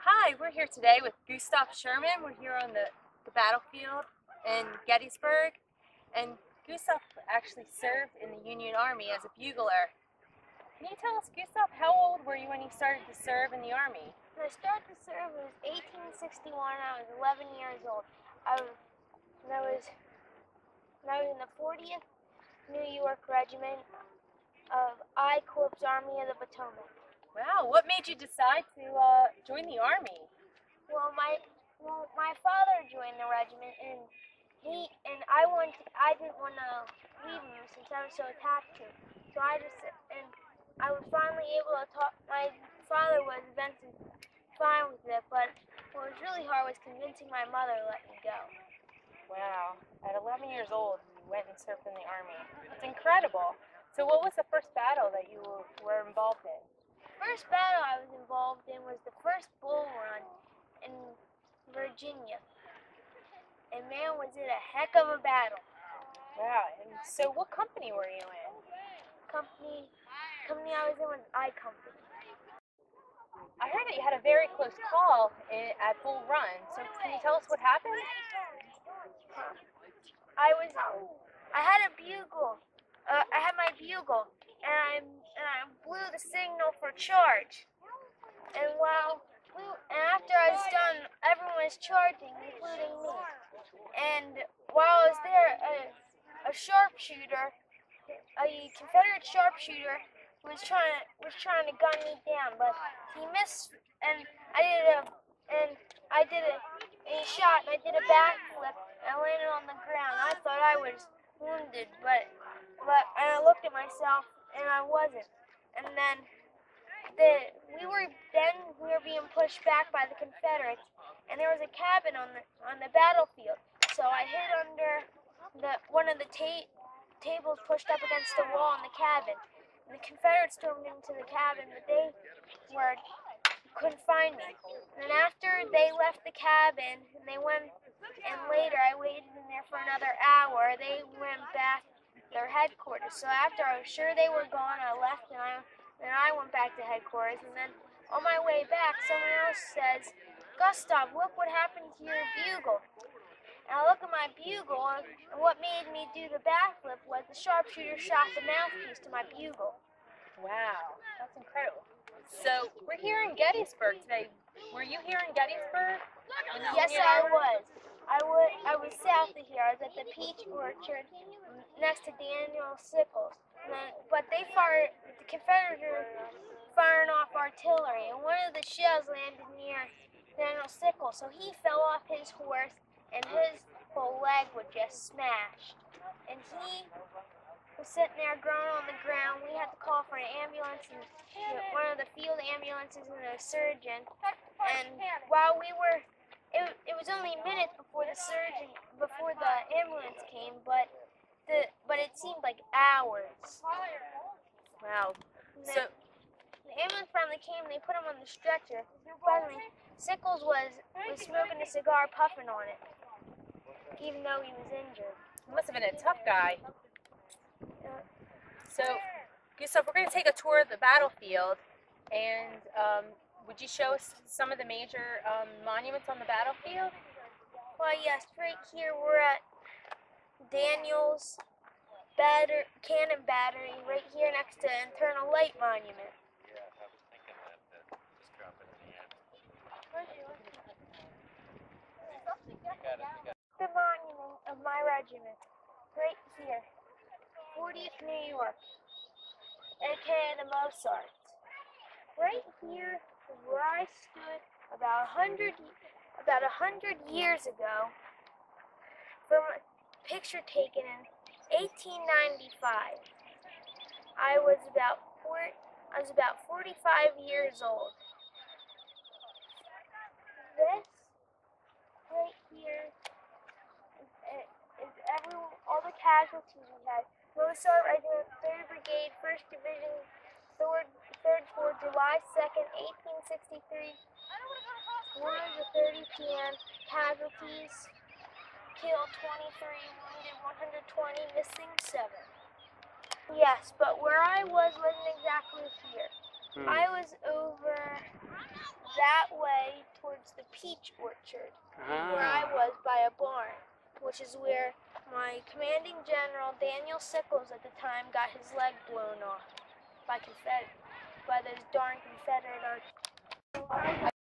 Hi, we're here today with Gustav Sherman. We're here on the battlefield in Gettysburg, and Gustav actually served in the Union Army as a bugler. Can you tell us, Gustav, how old were you when you started to serve in the Army? When I started to serve, it was 1861. I was 11 years old. I was in the 40th New York Regiment of I Corps Army of the Potomac. Wow, what made you decide to join the Army? Well, my father joined the regiment, and I didn't want to leave him since I was so attached to him. So I was finally able to talk. My father was eventually fine with it, but what was really hard was convincing my mother to let me go. Wow, at 11 years old, you went and served in the Army. It's incredible. So what was the first battle that you were involved in? First battle I was involved in was the first Bull Run in Virginia. And man, was it a heck of a battle. Wow, and so what company were you in? Company I was in was I Company. I heard that you had a very close call at Bull Run. So can you tell us what happened? I had a bugle. I had my bugle, and I blew the signal for charge. And after I was done, everyone was charging, including me. And while I was there, a Confederate sharpshooter, was trying to gun me down, but he missed, and he shot, and I did a backflip, and I landed on the ground. I thought I was wounded, but I looked at myself, and I wasn't. And then we were being pushed back by the Confederates, and there was a cabin on the battlefield. So I hid under one of the tables pushed up against the wall in the cabin. And the Confederates stormed into the cabin, but they couldn't find me. And then after they left the cabin, and later I waited in there for another hour, they went back to their headquarters. So after I was sure they were gone, I left, and I went back to headquarters. And then on my way back, someone else says, "Gustav, look what happened to your bugle." And I look at my bugle, and what made me do the backflip was the sharpshooter shot the mouthpiece to my bugle. Wow, that's incredible. So we're here in Gettysburg today. Were you here in Gettysburg? Yes, I was. I was south of here. I was at the peach orchard next to Daniel Sickles. But the Confederates were firing off artillery, and one of the shells landed near Daniel Sickles, so he fell off his horse, and his whole leg was just smashed. And he was sitting there groaning on the ground. We had to call for an ambulance, and one of the field ambulances and a surgeon. And while it was only minutes before the ambulance came, but it seemed like hours. Wow. So the ambulance finally came, and they put him on the stretcher. Finally, Sickles was smoking a cigar, puffing on it, even though he was injured. He must have been a tough guy. So, Gustav, we're going to take a tour of the battlefield, and would you show us some of the major monuments on the battlefield? Well, yes, right here we're at Daniel's Cannon Battery, right here next to Internal Light Monument. The monument of my regiment, right here, 40th New York, aka the Mozarts. Right here is where I stood about 100 years ago from a picture taken in 1895. I was about 45 years old. This right here is all the casualties we had. Mozart Regiment, 3rd Brigade, 1st Division, 3rd Corps, July 2nd, 1863. 1:30 p.m. Casualties, killed 23, wounded 120, missing 7. Yes, but where I wasn't exactly here. I was over that way towards the peach orchard, where I was by a barn, which is where my commanding general, Daniel Sickles, at the time got his leg blown off by those darn Confederate archers.